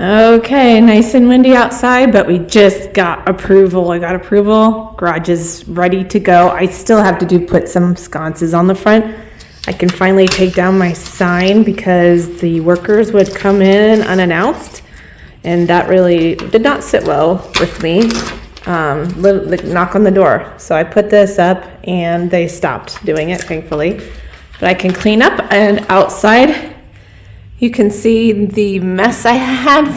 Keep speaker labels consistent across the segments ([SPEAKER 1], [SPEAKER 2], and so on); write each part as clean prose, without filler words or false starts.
[SPEAKER 1] Okay, nice and windy outside, but we just got approval. I got approval. Garage is ready to go. I still have to put some sconces on the front. I can finally take down my sign because the workers would come in unannounced, and that really did not sit well with me. Knock on the door. So I put this up and they stopped doing it, thankfully. But I can clean up, and outside you can see the mess I had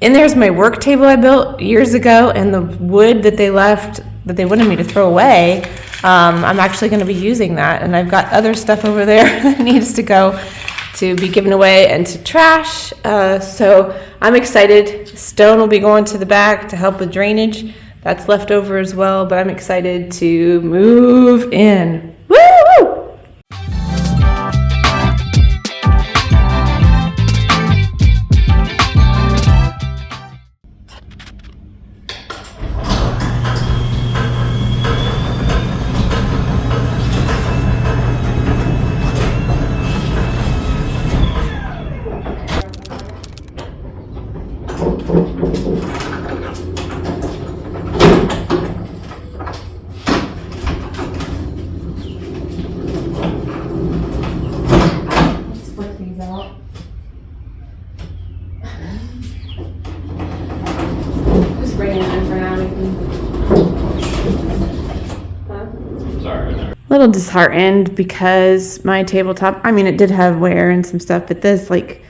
[SPEAKER 1] and there's my work table I built years ago, and the wood that they left that they wanted me to throw away. I'm actually going to be using that, and I've got other stuff over there that needs to go to be given away and to trash. So I'm excited. Stone will be going to the back to help with drainage. That's left over as well, but I'm excited to move in. Woo! Little disheartened because my tabletop, I mean, it did have wear and some stuff, but this like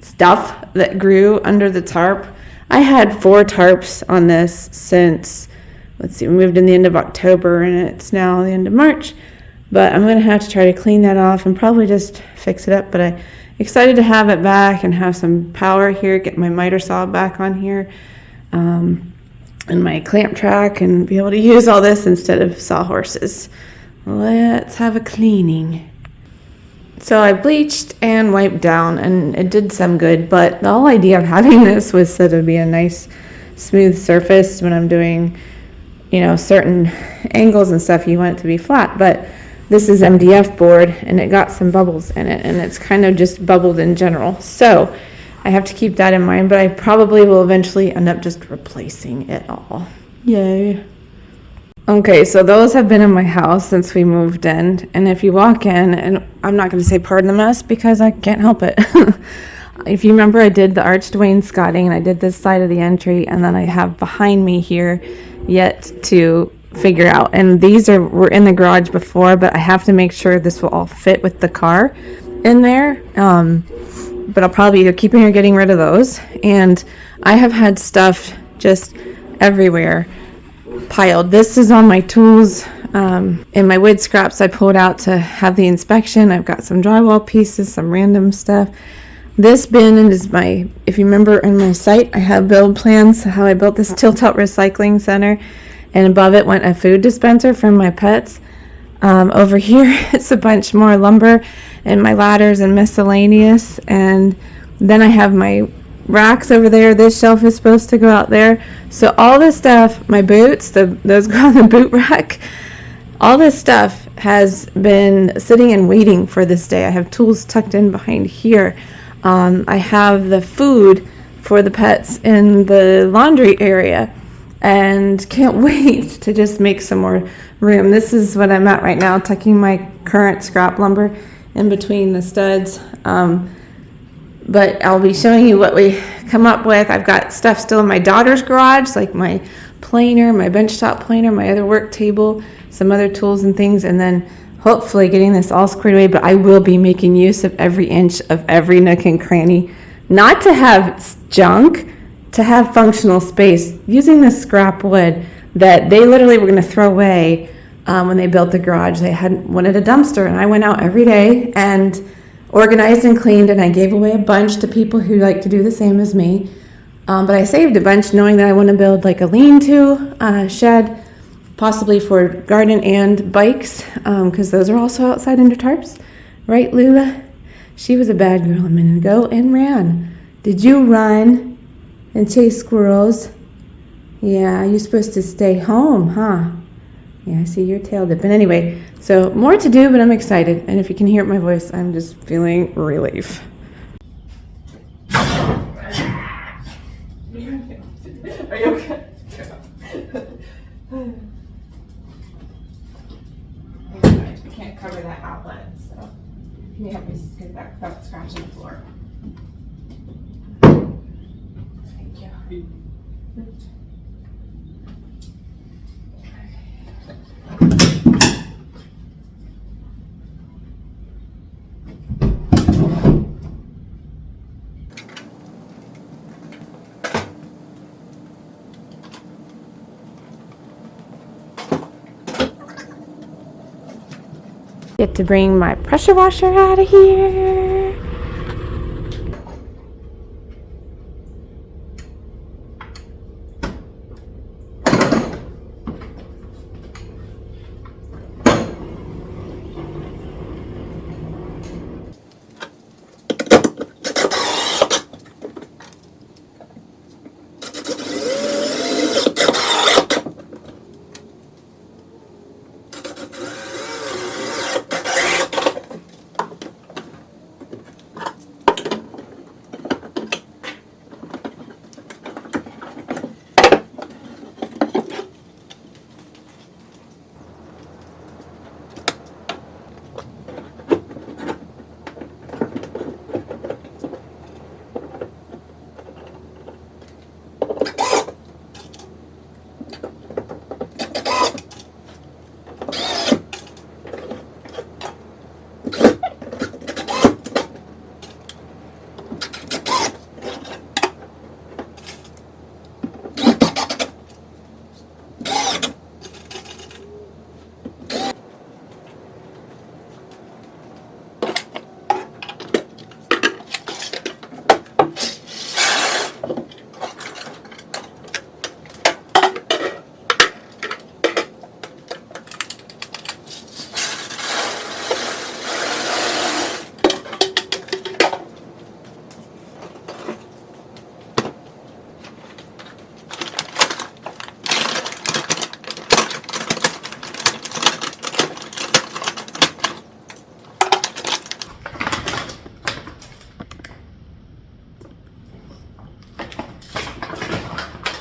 [SPEAKER 1] stuff that grew under the tarp. I had 4 tarps on this since, let's see, we moved in the end of October and it's now the end of March, but I'm going to have to try to clean that off and probably just fix it up. But I'm excited to have it back and have some power here, get my miter saw back on here, and my clamp track, and be able to use all this instead of sawhorses. Let's have a cleaning. So I bleached and wiped down, and it did some good, but the whole idea of having this was so to be a nice smooth surface when I'm doing, certain angles and stuff. You want it to be flat, but this is MDF board and it got some bubbles in it, and it's kind of just bubbled in general. So I have to keep that in mind, but I probably will eventually end up just replacing it all. Yay. Okay, so those have been in my house since we moved in, and if you walk in, and I'm not going to say pardon the mess because I can't help it. If you remember, I did the arched wainscoting, and I did this side of the entry, and then I have behind me here yet to figure out, and these were in the garage before, but I have to make sure this will all fit with the car in there. But I'll probably either keep it or getting rid of those. And I have had stuff just everywhere piled. This is on my tools, and my wood scraps I pulled out to have the inspection. I've got some drywall pieces, some random stuff. This bin is if you remember in my site, I have build plans, how I built this tilt-out recycling center, and above it went a food dispenser for my pets. Over here, it's a bunch more lumber and my ladders and miscellaneous, and then I have my racks over there. This shelf is supposed to go out there. So all this stuff, my boots, those go on the boot rack. All this stuff has been sitting and waiting for this day. I have tools tucked in behind here. I have the food for the pets in the laundry area, and can't wait to just make some more room. This is what I'm at right now, tucking my current scrap lumber in between the studs. But I'll be showing you what we come up with. I've got stuff still in my daughter's garage, like my planer, my benchtop planer, my other work table, some other tools and things, and then hopefully getting this all squared away. But I will be making use of every inch of every nook and cranny, not to have junk, to have functional space, using this scrap wood that they literally were going to throw away when they built the garage. They wanted a dumpster, and I went out every day and organized and cleaned, and I gave away a bunch to people who like to do the same as me. But I saved a bunch knowing that I want to build like a lean-to shed, possibly for garden and bikes, because those are also outside under tarps. Right, Lula? She was a bad girl a minute ago and ran. Did you run and chase squirrels? Yeah, you're supposed to stay home, huh? Yeah, I see your tail dipping. Anyway, so more to do, but I'm excited. And if you can hear my voice, I'm just feeling relief. Are you okay? I can't cover that outlet, so can you help me get that without scratching the floor? Thank you. Get to bring my pressure washer out of here.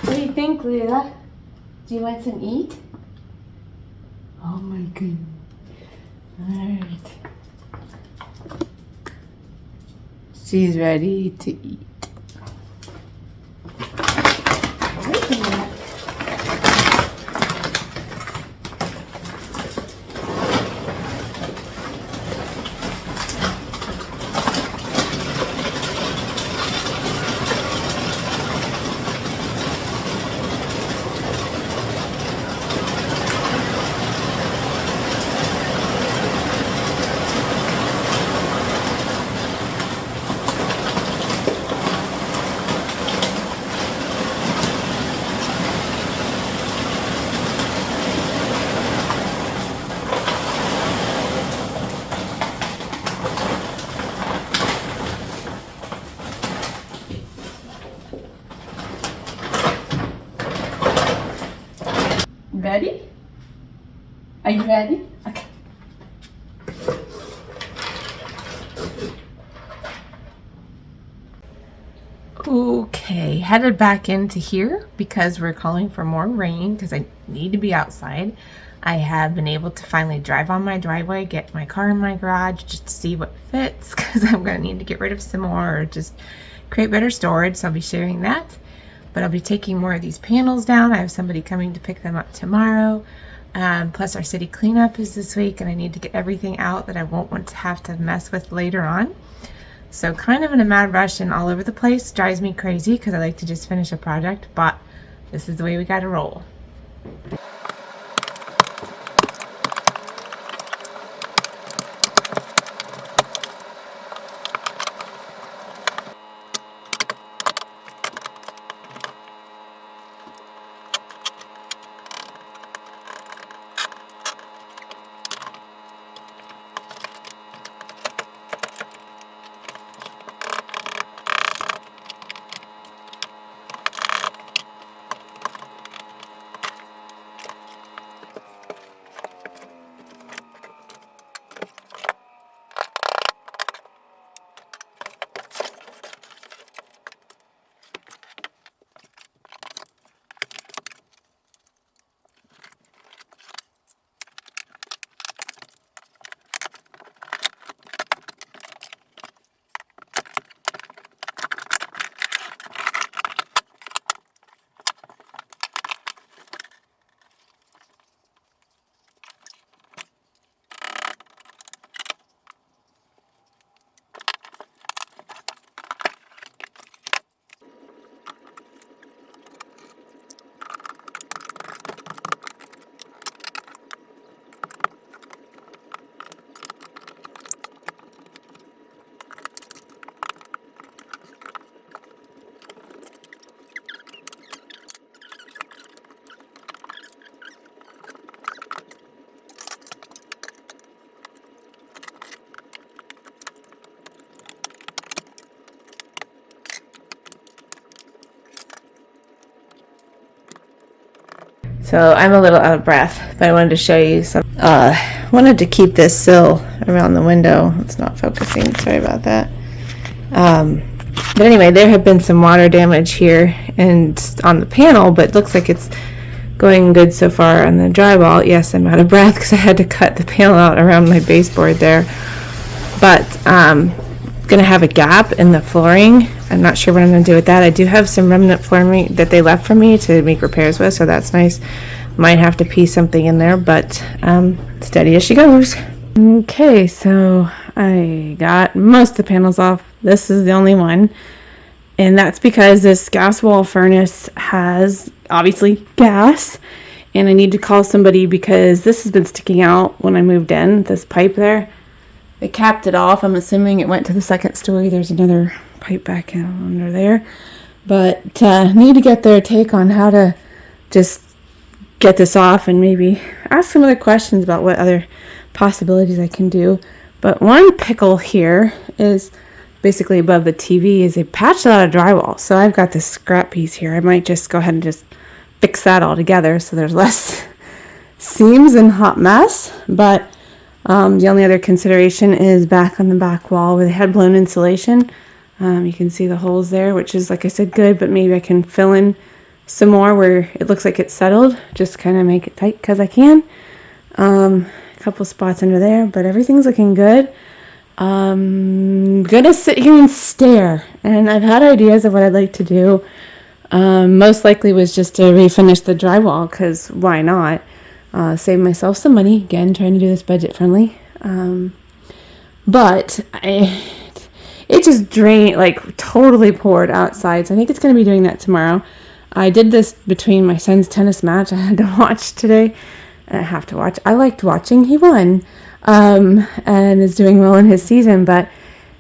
[SPEAKER 1] What do you think, Leila? Do you want some eat? Oh my goodness. Alright. She's ready to eat. Wait a minute. Ready? Are you ready? Okay. Okay, headed back into here because we're calling for more rain because I need to be outside. I have been able to finally drive on my driveway, get my car in my garage just to see what fits because I'm going to need to get rid of some more or just create better storage, so I'll be sharing that. But I'll be taking more of these panels down. I have somebody coming to pick them up tomorrow. Plus our city cleanup is this week and I need to get everything out that I won't want to have to mess with later on. So kind of in a mad rush and all over the place. Drives me crazy because I like to just finish a project, but this is the way we gotta roll. So I'm a little out of breath, but I wanted to show you some. Wanted to keep this sill around the window. It's not focusing. Sorry about that. But anyway, there have been some water damage here and on the panel, but it looks like it's going good so far on the drywall. Yes, I'm out of breath because I had to cut the panel out around my baseboard there. But gonna have a gap in the flooring. I'm not sure what I'm gonna do with that. I do have some remnant flooring that they left for me to make repairs with, so that's nice. Might have to piece something in there, but steady as she goes. Okay, so I got most of the panels off. This is the only one, and that's because this gas wall furnace has obviously gas, and I need to call somebody because this has been sticking out when I moved in, this pipe there. They capped it off. I'm assuming it went to the second story. There's another pipe back under there. But need to get their take on how to just get this off and maybe ask some other questions about what other possibilities I can do. But one pickle here is basically above the TV is they patched out a drywall. So I've got this scrap piece here. I might just go ahead and just fix that all together so there's less seams and hot mess. But the only other consideration is back on the back wall where they had blown insulation. You can see the holes there, which is, like I said, good, but maybe I can fill in some more where it looks like it's settled. Just kind of make it tight because I can. A couple spots under there, but everything's looking good. Gonna sit here and stare, and I've had ideas of what I'd like to do. Most likely was just to refinish the drywall, because why not? Save myself some money. Again, trying to do this budget friendly. But it just drained, like totally poured outside. So I think it's going to be doing that tomorrow. I did this between my son's tennis match I had to watch today. I have to watch. I liked watching. He won. And is doing well in his season, but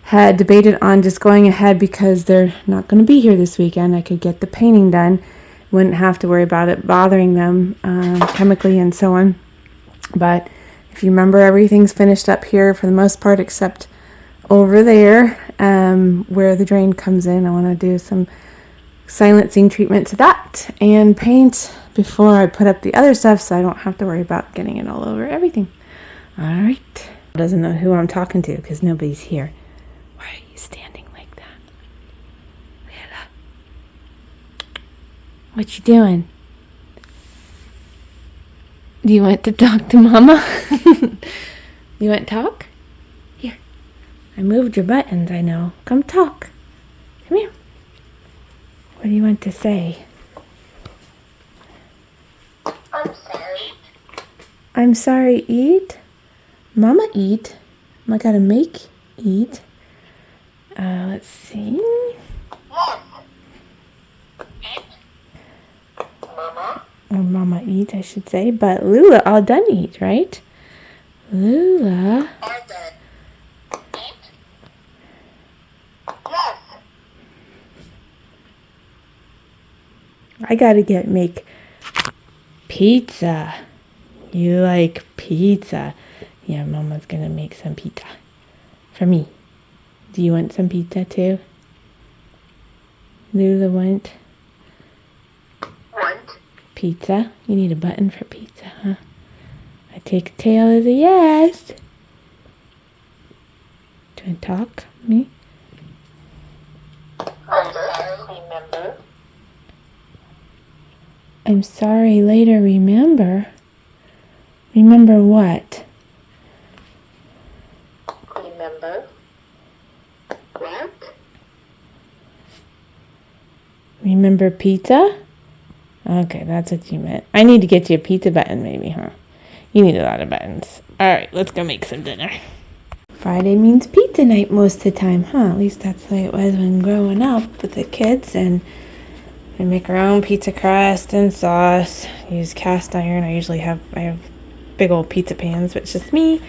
[SPEAKER 1] had debated on just going ahead because they're not going to be here this weekend. I could get the painting done. Wouldn't have to worry about it bothering them chemically and so on. But if you remember, everything's finished up here for the most part except over there where the drain comes in. I want to do some silencing treatment to that and paint before I put up the other stuff so I don't have to worry about getting it all over everything. All right. Doesn't know who I'm talking to because nobody's here. Why are you standing like that? Leila. What you doing? Do you want to talk to Mama? You want to talk? Here. I moved your buttons, I know. Come talk. Come here. What do you want to say?
[SPEAKER 2] I'm sorry.
[SPEAKER 1] I'm sorry, eat? Mama eat. I gotta make eat. Let's see.
[SPEAKER 2] Yes. Eat. Mama.
[SPEAKER 1] Or Mama eat, I should say. But Lula all done eat, right? Lula.
[SPEAKER 2] All done. Eat. Yes.
[SPEAKER 1] I gotta make pizza. You like pizza. Yeah, Mama's gonna make some pizza for me. Do you want some pizza too? Lula want pizza? You need a button for pizza, huh? I take a tail as a yes. Do you want to talk? Me?
[SPEAKER 2] Remember.
[SPEAKER 1] I'm sorry, later remember. Remember what?
[SPEAKER 2] Remember. What?
[SPEAKER 1] Remember pizza? Okay, that's what you meant. I need to get you a pizza button maybe, huh? You need a lot of buttons. Alright, let's go make some dinner. Friday means pizza night most of the time, huh? At least that's the way it was when growing up with the kids. And we make our own pizza crust and sauce. Use cast iron. I have big old pizza pans, but it's just me.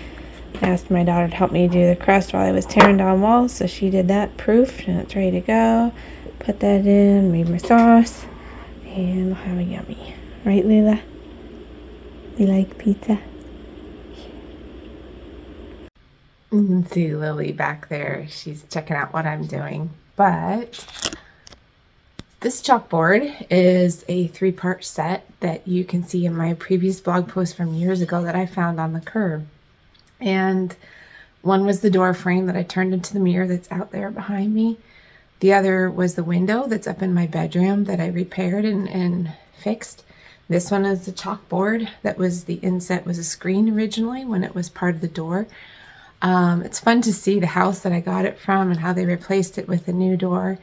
[SPEAKER 1] I asked my daughter to help me do the crust while I was tearing down walls, so she did that, proofed, and it's ready to go. Put that in, made my sauce, and we'll have a yummy. Right, Leila? You like pizza? You can see Lily back there. She's checking out what I'm doing, but This chalkboard is a 3-part set that you can see in my previous blog post from years ago that I found on the curb. And one was the door frame that I turned into the mirror that's out there behind me. The other was the window that's up in my bedroom that I repaired and fixed. This one is the chalkboard that was the inset was a screen originally when it was part of the door. It's fun to see the house that I got it from and how they replaced it with a new door.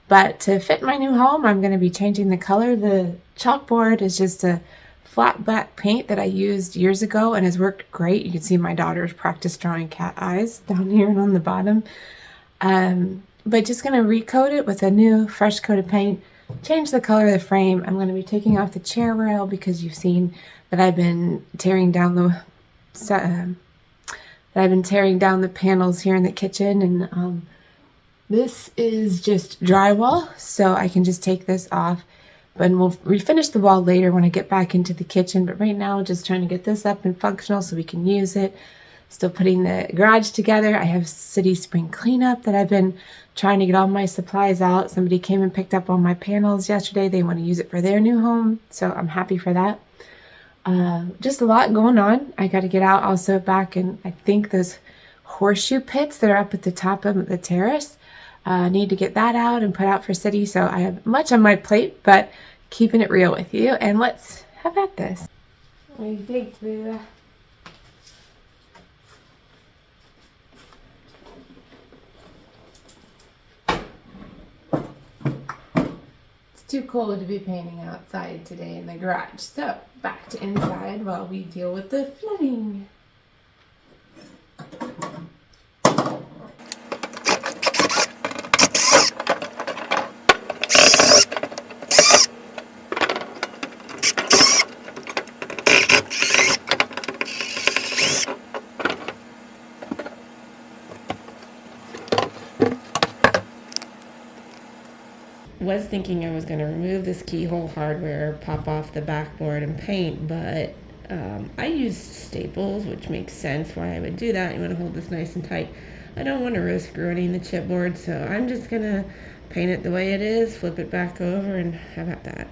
[SPEAKER 1] But to fit my new home, I'm going to be changing the color. The chalkboard is just a flat black paint that I used years ago and has worked great. You can see my daughter's practice drawing cat eyes down here and on the bottom. But just going to recoat it with a new fresh coat of paint, change the color of the frame. I'm going to be taking off the chair rail because you've seen that I've been tearing down the panels here in the kitchen, and this is just drywall, so I can just take this off, and we'll refinish the wall later when I get back into the kitchen. But right now, just trying to get this up and functional so we can use it. Still putting the garage together. I have city spring cleanup that I've been trying to get all my supplies out. Somebody came and picked up all my panels yesterday. They want to use it for their new home, so I'm happy for that. Just a lot going on. I got to get out also back, and I think those horseshoe pits that are up at the top of the terrace. Need to get that out and put out for city. So I have much on my plate, but keeping it real with you. And let's have at this. We dig through. It's too cold to be painting outside today in the garage. So back to inside while we deal with the flooding. Was thinking I was going to remove this keyhole hardware, pop off the backboard and paint, but I used staples, which makes sense why I would do that. You want to hold this nice and tight. I don't want to risk ruining the chipboard, so I'm just going to paint it the way it is, flip it back over, and how about that?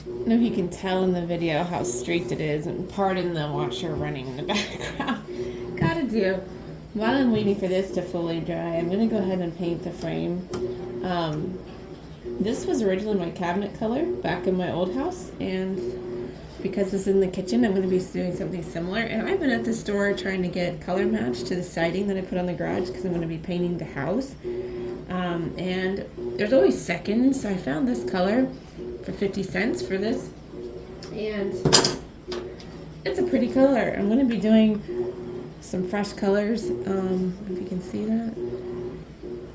[SPEAKER 1] I don't know if you can tell in the video how streaked it is, and pardon the washer running in the background. Gotta do. While I'm waiting for this to fully dry, I'm gonna go ahead and paint the frame. This was originally my cabinet color back in my old house, and because it's in the kitchen, I'm going to be doing something similar. And I've been at the store trying to get color match to the siding that I put on the garage because I'm going to be painting the house. And there's always seconds, so I found this color for 50 cents for this, and it's a pretty color. I'm going to be doing some fresh colors, if you can see that,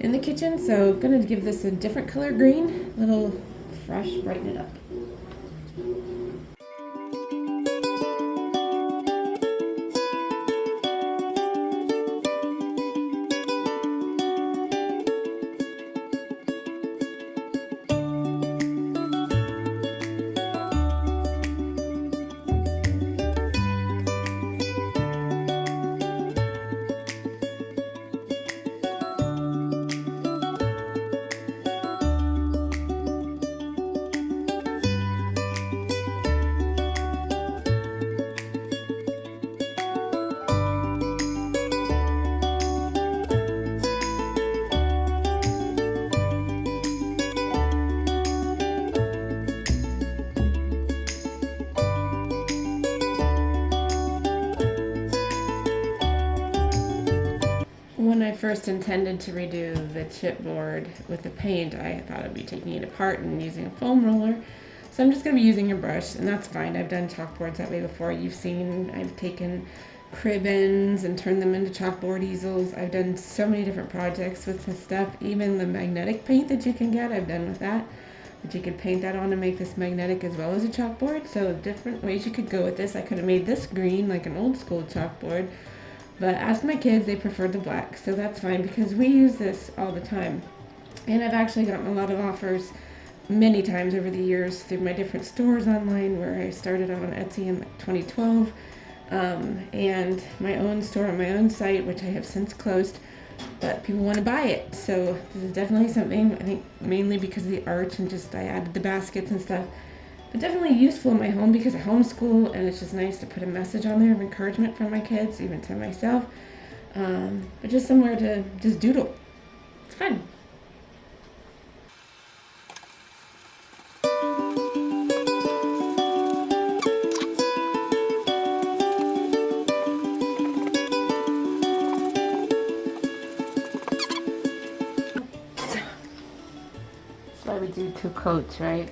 [SPEAKER 1] in the kitchen. So I'm going to give this a different color green, a little fresh, brighten it up. When I first intended to redo the chipboard with the paint, I thought I'd be taking it apart and using a foam roller. So I'm just going to be using a brush, and that's fine. I've done chalkboards that way before. You've seen I've taken crib ends and turned them into chalkboard easels. I've done so many different projects with this stuff. Even the magnetic paint that you can get, I've done with that. But you could paint that on and make this magnetic as well as a chalkboard. So different ways you could go with this. I could have made this green like an old school chalkboard. But ask my kids, they preferred the black. So that's fine because we use this all the time. And I've actually gotten a lot of offers many times over the years through my different stores online, where I started out on Etsy in 2012, and my own store on my own site, which I have since closed, but people want to buy it. So this is definitely something, I think mainly because of the art and just I added the baskets and stuff, but definitely useful in my home because I homeschool, and it's just nice to put a message on there of encouragement for my kids, even to myself, but just somewhere to just doodle. It's fun. That's why we do 2 coats, right?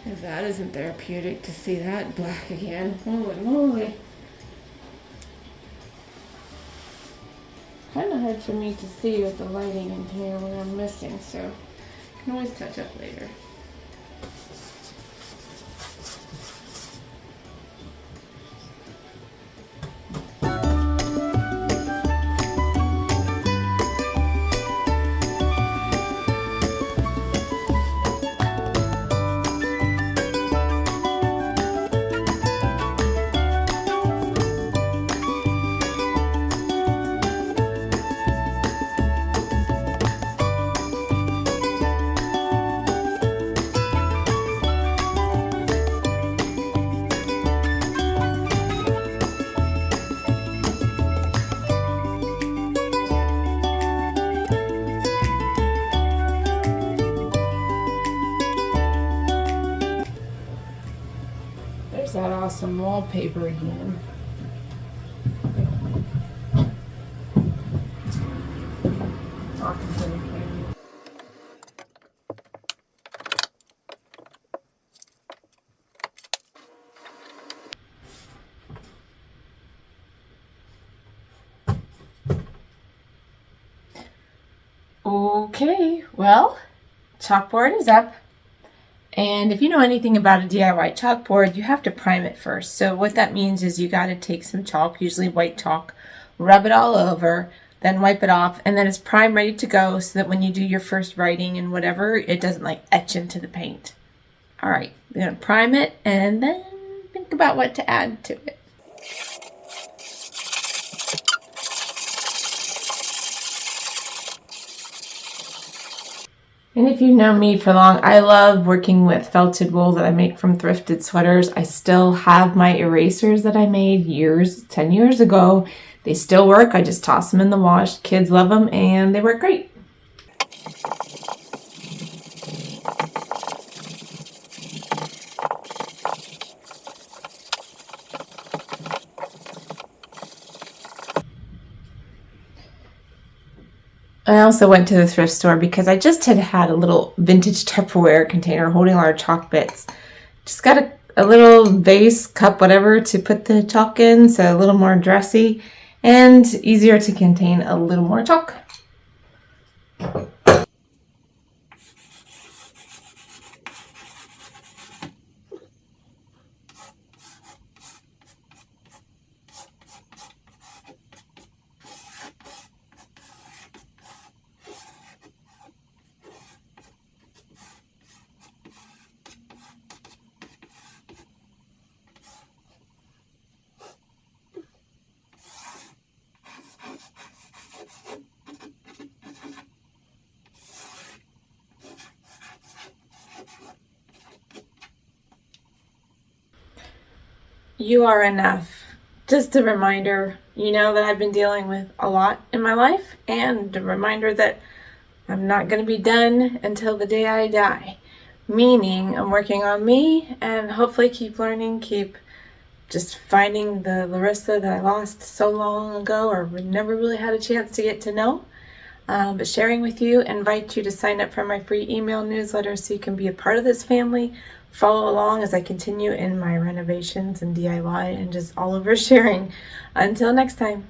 [SPEAKER 1] If that isn't therapeutic to see that black again. Holy moly. Kind of hard for me to see with the lighting in here what I'm missing, so I can always touch up later. There's that awesome wallpaper again. Talking to the camera. Okay, well, chalkboard is up. And if you know anything about a DIY chalkboard, you have to prime it first. So what that means is you got to take some chalk, usually white chalk, rub it all over, then wipe it off, and then it's prime ready to go so that when you do your first writing and whatever, it doesn't like etch into the paint. All right, we're going to prime it and then think about what to add to it. And if you know me for long, I love working with felted wool that I make from thrifted sweaters. I still have my erasers that I made 10 years ago. They still work. I just toss them in the wash. Kids love them and they work great. I also went to the thrift store because I just had a little vintage Tupperware container holding all our chalk bits. Just got a little vase, cup, whatever to put the chalk in, so a little more dressy and easier to contain a little more chalk. You are enough. Just a reminder, that I've been dealing with a lot in my life, and a reminder that I'm not going to be done until the day I die. Meaning, I'm working on me and hopefully keep learning, keep just finding the Larissa that I lost so long ago or never really had a chance to get to know. But sharing with you, invite you to sign up for my free email newsletter so you can be a part of this family. Follow along as I continue in my renovations and DIY and just all over sharing. Until next time.